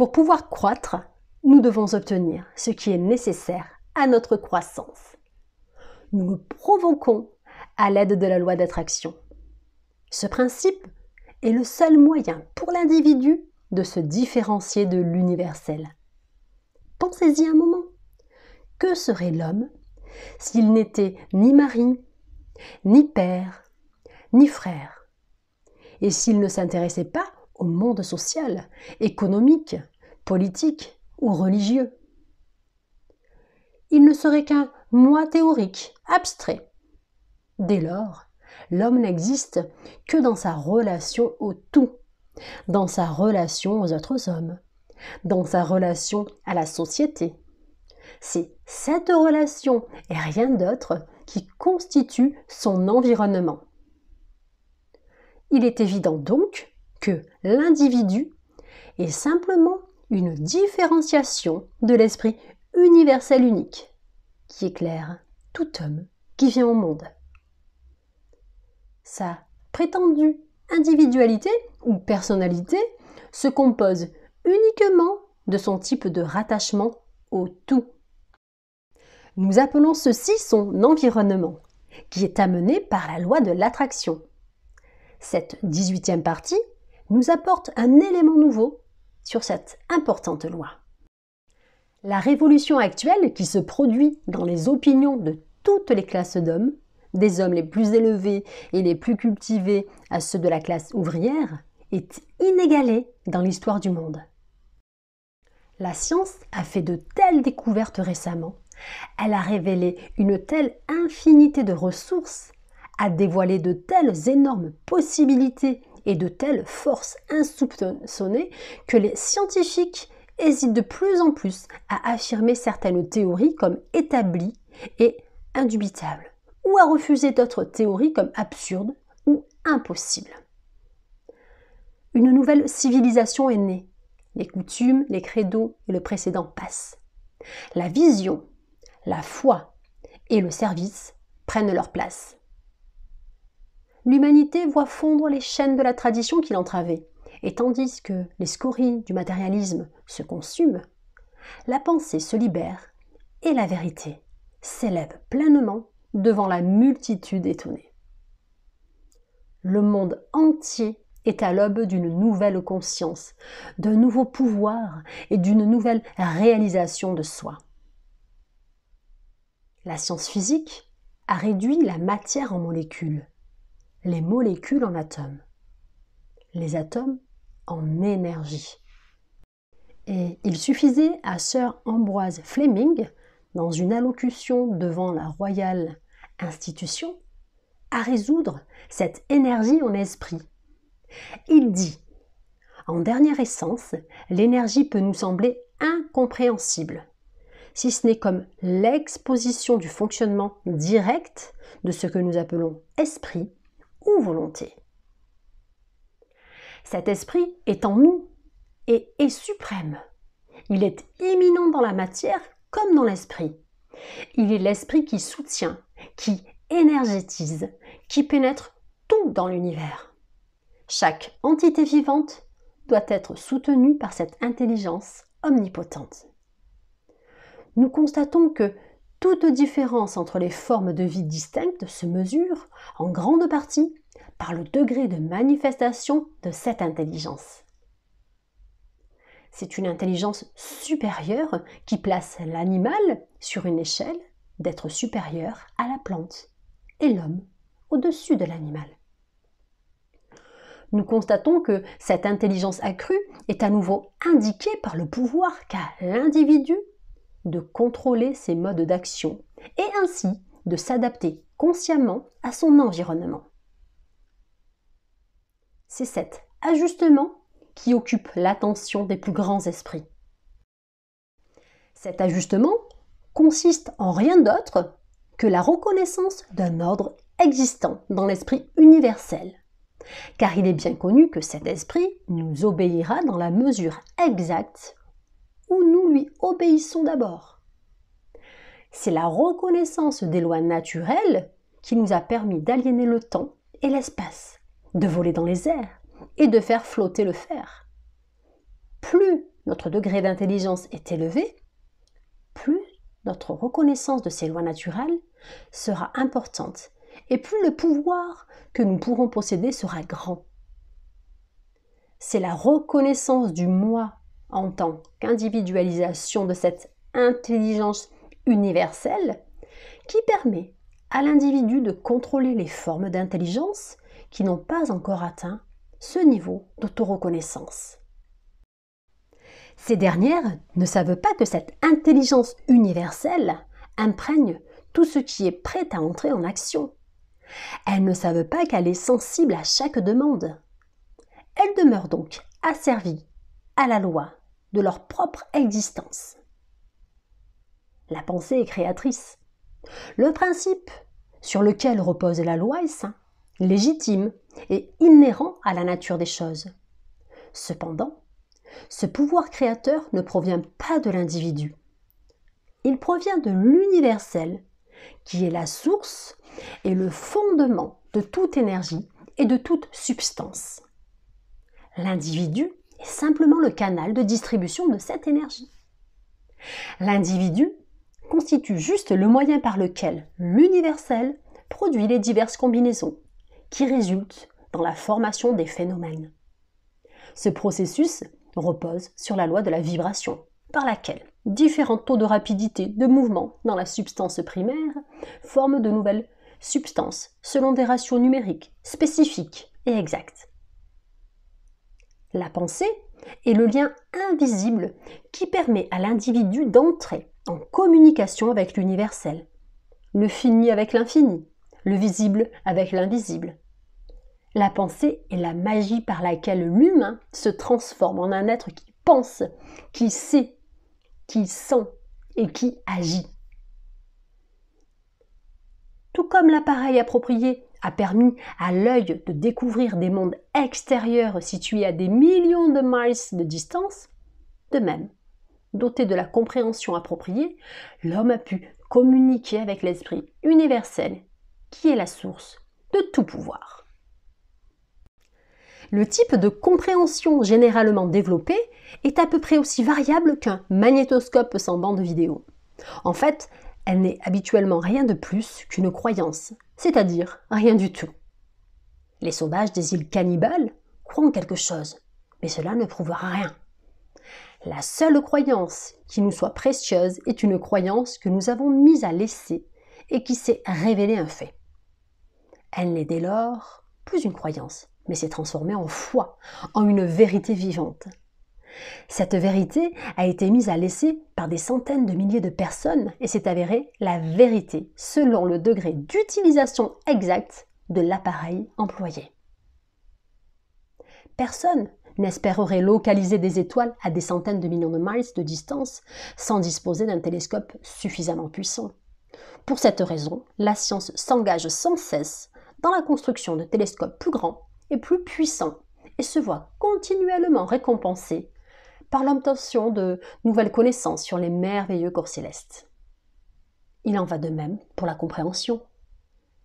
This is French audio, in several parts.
Pour pouvoir croître, nous devons obtenir ce qui est nécessaire à notre croissance. Nous le provoquons à l'aide de la loi d'attraction. Ce principe est le seul moyen pour l'individu de se différencier de l'universel. Pensez-y un moment. Que serait l'homme s'il n'était ni mari, ni père, ni frère, et s'il ne s'intéressait pas au monde social, économique, politique ou religieux? Il ne serait qu'un moi théorique, abstrait. Dès lors, l'homme n'existe que dans sa relation au tout, dans sa relation aux autres hommes, dans sa relation à la société. C'est cette relation et rien d'autre qui constitue son environnement. Il est évident donc que l'individu est simplement une différenciation de l'esprit universel unique qui éclaire tout homme qui vient au monde. Sa prétendue individualité ou personnalité se compose uniquement de son type de rattachement au tout. Nous appelons ceci son environnement, qui est amené par la loi de l'attraction. Cette 18e partie nous apporte un élément nouveau sur cette importante loi. La révolution actuelle qui se produit dans les opinions de toutes les classes d'hommes, des hommes les plus élevés et les plus cultivés à ceux de la classe ouvrière, est inégalée dans l'histoire du monde. La science a fait de telles découvertes récemment, elle a révélé une telle infinité de ressources, a dévoilé de telles énormes possibilités et de telles forces insoupçonnées que les scientifiques hésitent de plus en plus à affirmer certaines théories comme établies et indubitables, ou à refuser d'autres théories comme absurdes ou impossibles. Une nouvelle civilisation est née. Les coutumes, les credos et le précédent passent. La vision, la foi et le service prennent leur place. L'humanité voit fondre les chaînes de la tradition qui l'entravait, et tandis que les scories du matérialisme se consument, la pensée se libère et la vérité s'élève pleinement devant la multitude étonnée. Le monde entier est à l'aube d'une nouvelle conscience, d'un nouveau pouvoir et d'une nouvelle réalisation de soi. La science physique a réduit la matière en molécules, les molécules en atomes, les atomes en énergie. Et il suffisait à Sir Ambroise Fleming, dans une allocution devant la Royal Institution, à résoudre cette énergie en esprit. Il dit « En dernière essence, l'énergie peut nous sembler incompréhensible, si ce n'est comme l'exposition du fonctionnement direct de ce que nous appelons esprit ou volonté. Cet esprit est en nous et est suprême. Il est immanent dans la matière comme dans l'esprit. Il est l'esprit qui soutient, qui énergétise, qui pénètre tout dans l'univers. Chaque entité vivante doit être soutenue par cette intelligence omnipotente. Nous constatons que toute différence entre les formes de vie distinctes se mesure, en grande partie, par le degré de manifestation de cette intelligence. C'est une intelligence supérieure qui place l'animal sur une échelle d'être supérieur à la plante et l'homme au-dessus de l'animal. Nous constatons que cette intelligence accrue est à nouveau indiquée par le pouvoir qu'a l'individu de contrôler ses modes d'action et ainsi de s'adapter consciemment à son environnement. C'est cet ajustement qui occupe l'attention des plus grands esprits. Cet ajustement consiste en rien d'autre que la reconnaissance d'un ordre existant dans l'esprit universel, car il est bien connu que cet esprit nous obéira dans la mesure exacte où nous lui obéissons d'abord. C'est la reconnaissance des lois naturelles qui nous a permis d'aliéner le temps et l'espace, de voler dans les airs et de faire flotter le fer. Plus notre degré d'intelligence est élevé, plus notre reconnaissance de ces lois naturelles sera importante et plus le pouvoir que nous pourrons posséder sera grand. C'est la reconnaissance du moi en tant qu'individualisation de cette intelligence universelle qui permet à l'individu de contrôler les formes d'intelligence qui n'ont pas encore atteint ce niveau d'autoreconnaissance. Ces dernières ne savent pas que cette intelligence universelle imprègne tout ce qui est prêt à entrer en action. Elles ne savent pas qu'elle est sensible à chaque demande. Elles demeurent donc asservies à la loi de leur propre existence. La pensée est créatrice. Le principe sur lequel repose la loi est sain, légitime et inhérent à la nature des choses. Cependant, ce pouvoir créateur ne provient pas de l'individu. Il provient de l'universel, qui est la source et le fondement de toute énergie et de toute substance. L'individu est simplement le canal de distribution de cette énergie. L'individu constitue juste le moyen par lequel l'universel produit les diverses combinaisons qui résultent dans la formation des phénomènes. Ce processus repose sur la loi de la vibration, par laquelle différents taux de rapidité de mouvement dans la substance primaire forment de nouvelles substances selon des ratios numériques spécifiques et exacts. La pensée est le lien invisible qui permet à l'individu d'entrer en communication avec l'universel, le fini avec l'infini, le visible avec l'invisible. La pensée est la magie par laquelle l'humain se transforme en un être qui pense, qui sait, qui sent et qui agit. Tout comme l'appareil approprié a permis à l'œil de découvrir des mondes extérieurs situés à des millions de miles de distance, de même, doté de la compréhension appropriée, l'homme a pu communiquer avec l'esprit universel, qui est la source de tout pouvoir. Le type de compréhension généralement développé est à peu près aussi variable qu'un magnétoscope sans bande vidéo. En fait, elle n'est habituellement rien de plus qu'une croyance, c'est-à-dire rien du tout. Les sauvages des îles cannibales croient en quelque chose, mais cela ne prouve rien. La seule croyance qui nous soit précieuse est une croyance que nous avons mise à l'essai et qui s'est révélée un fait. Elle n'est dès lors plus une croyance, mais s'est transformée en foi, en une vérité vivante. Cette vérité a été mise à l'essai par des centaines de milliers de personnes et s'est avérée la vérité selon le degré d'utilisation exact de l'appareil employé. Personne n'espérerait localiser des étoiles à des centaines de millions de miles de distance sans disposer d'un télescope suffisamment puissant. Pour cette raison, la science s'engage sans cesse dans la construction de télescopes plus grands et plus puissants et se voit continuellement récompensée par l'obtention de nouvelles connaissances sur les merveilleux corps célestes. Il en va de même pour la compréhension.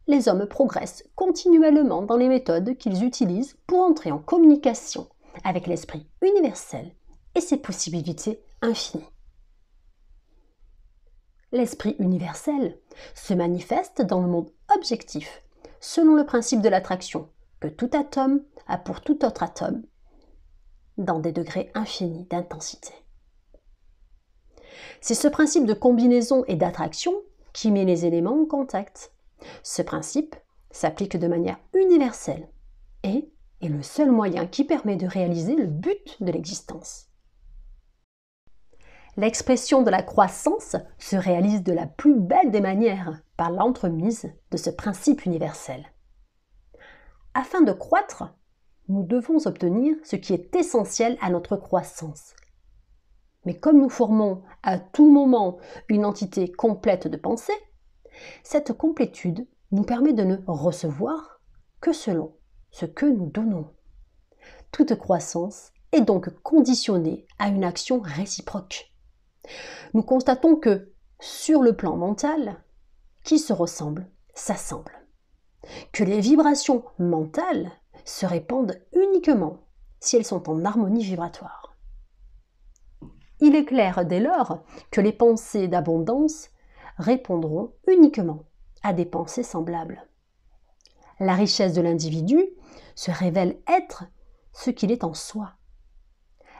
Les hommes progressent continuellement dans les méthodes qu'ils utilisent pour entrer en communication avec l'esprit universel et ses possibilités infinies. L'esprit universel se manifeste dans le monde objectif selon le principe de l'attraction que tout atome a pour tout autre atome dans des degrés infinis d'intensité. C'est ce principe de combinaison et d'attraction qui met les éléments en contact. Ce principe s'applique de manière universelle et est le seul moyen qui permet de réaliser le but de l'existence. L'expression de la croissance se réalise de la plus belle des manières par l'entremise de ce principe universel. Afin de croître, nous devons obtenir ce qui est essentiel à notre croissance. Mais comme nous formons à tout moment une entité complète de pensée, cette complétude nous permet de ne recevoir que selon ce que nous donnons. Toute croissance est donc conditionnée à une action réciproque. Nous constatons que, sur le plan mental, qui se ressemble, s'assemble. Que les vibrations mentales se répandent uniquement si elles sont en harmonie vibratoire. Il est clair dès lors que les pensées d'abondance répondront uniquement à des pensées semblables. La richesse de l'individu se révèle être ce qu'il est en soi.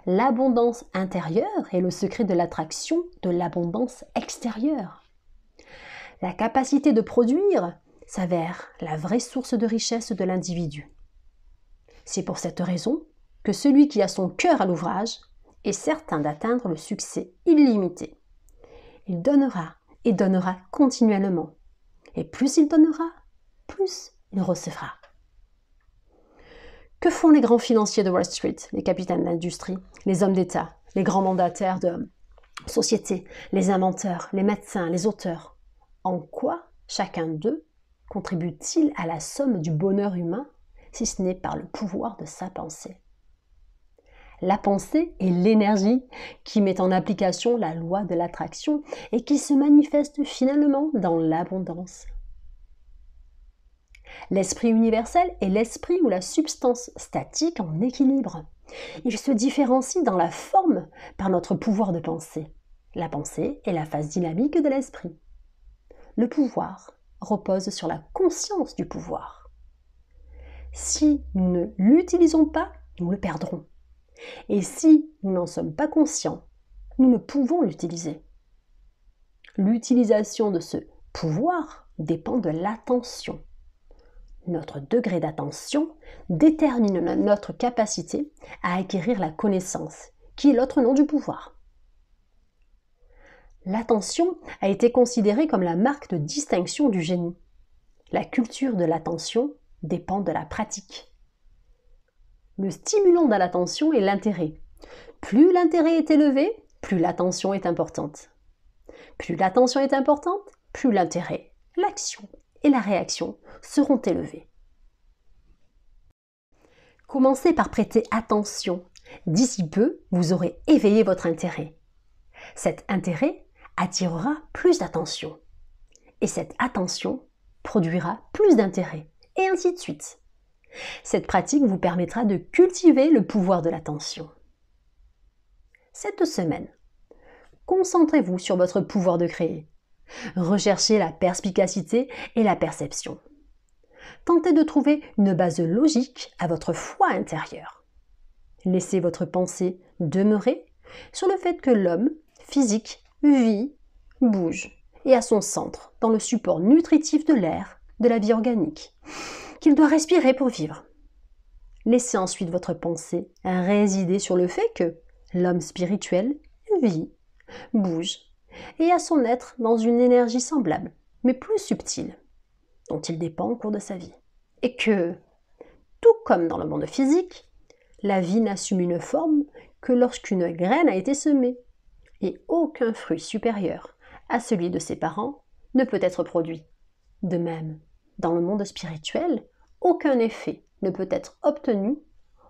L'abondance intérieure est le secret de l'attraction de l'abondance extérieure. La capacité de produire s'avère la vraie source de richesse de l'individu. C'est pour cette raison que celui qui a son cœur à l'ouvrage est certain d'atteindre le succès illimité. Il donnera et donnera continuellement. Et plus il donnera, plus il recevra. Que font les grands financiers de Wall Street, les capitaines d'industrie, les hommes d'État, les grands mandataires de sociétés, les inventeurs, les médecins, les auteurs? En quoi chacun d'eux contribue-t-il à la somme du bonheur humain, si ce n'est par le pouvoir de sa pensée? La pensée est l'énergie qui met en application la loi de l'attraction et qui se manifeste finalement dans l'abondance. L'esprit universel est l'esprit ou la substance statique en équilibre. Il se différencie dans la forme par notre pouvoir de penser. La pensée est la phase dynamique de l'esprit. Le pouvoir repose sur la conscience du pouvoir. Si nous ne l'utilisons pas, nous le perdrons. Et si nous n'en sommes pas conscients, nous ne pouvons l'utiliser. L'utilisation de ce pouvoir dépend de l'attention. Notre degré d'attention détermine notre capacité à acquérir la connaissance, qui est l'autre nom du pouvoir. L'attention a été considérée comme la marque de distinction du génie. La culture de l'attention dépend de la pratique. Le stimulant de l'attention est l'intérêt. Plus l'intérêt est élevé, plus l'attention est importante. Plus l'attention est importante, plus l'intérêt, l'action et la réaction seront élevés. Commencez par prêter attention. D'ici peu, vous aurez éveillé votre intérêt. Cet intérêt attirera plus d'attention. Et cette attention produira plus d'intérêt. Et ainsi de suite. Cette pratique vous permettra de cultiver le pouvoir de l'attention. Cette semaine, concentrez-vous sur votre pouvoir de créer. Recherchez la perspicacité et la perception. Tentez de trouver une base logique à votre foi intérieure. Laissez votre pensée demeurer sur le fait que l'homme physique vit, bouge et a son centre dans le support nutritif de l'air, de la vie organique, qu'il doit respirer pour vivre. Laissez ensuite votre pensée résider sur le fait que l'homme spirituel vit, bouge et a son être dans une énergie semblable, mais plus subtile, dont il dépend au cours de sa vie. Et que, tout comme dans le monde physique, la vie n'assume une forme que lorsqu'une graine a été semée, et aucun fruit supérieur à celui de ses parents ne peut être produit. De même, dans le monde spirituel, aucun effet ne peut être obtenu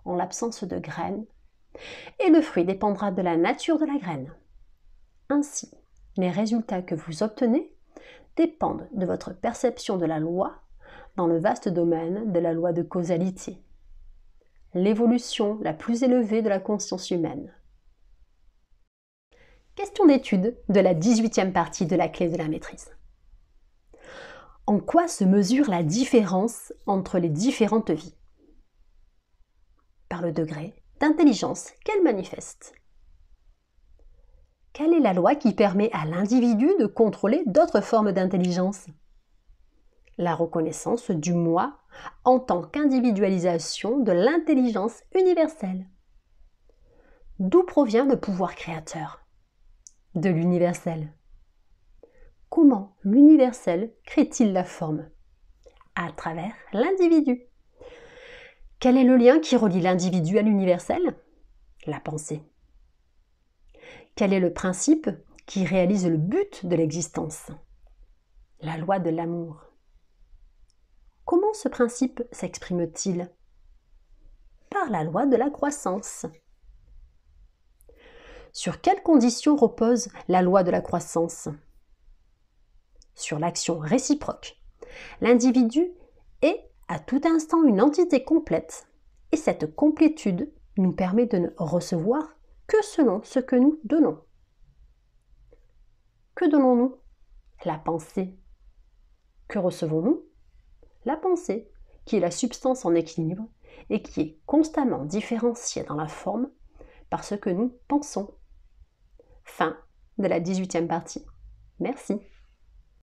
en l'absence de graines, et le fruit dépendra de la nature de la graine. Ainsi, les résultats que vous obtenez dépendent de votre perception de la loi dans le vaste domaine de la loi de causalité, l'évolution la plus élevée de la conscience humaine. Question d'étude de la 18e partie de la clé de la maîtrise. En quoi se mesure la différence entre les différentes vies? Par le degré d'intelligence qu'elles manifestent. Quelle est la loi qui permet à l'individu de contrôler d'autres formes d'intelligence? La reconnaissance du moi en tant qu'individualisation de l'intelligence universelle. D'où provient le pouvoir créateur? De l'universel. Comment l'universel crée-t-il la forme? À travers l'individu. Quel est le lien qui relie l'individu à l'universel? La pensée. Quel est le principe qui réalise le but de l'existence? La loi de l'amour. Comment ce principe s'exprime-t-il? Par la loi de la croissance. Sur quelles conditions repose la loi de la croissance? Sur l'action réciproque. L'individu est à tout instant une entité complète, et cette complétude nous permet de ne recevoir que selon ce que nous donnons. Que donnons-nous? La pensée. Que recevons-nous? La pensée, qui est la substance en équilibre et qui est constamment différenciée dans la forme par ce que nous pensons. Fin de la 18e partie. Merci.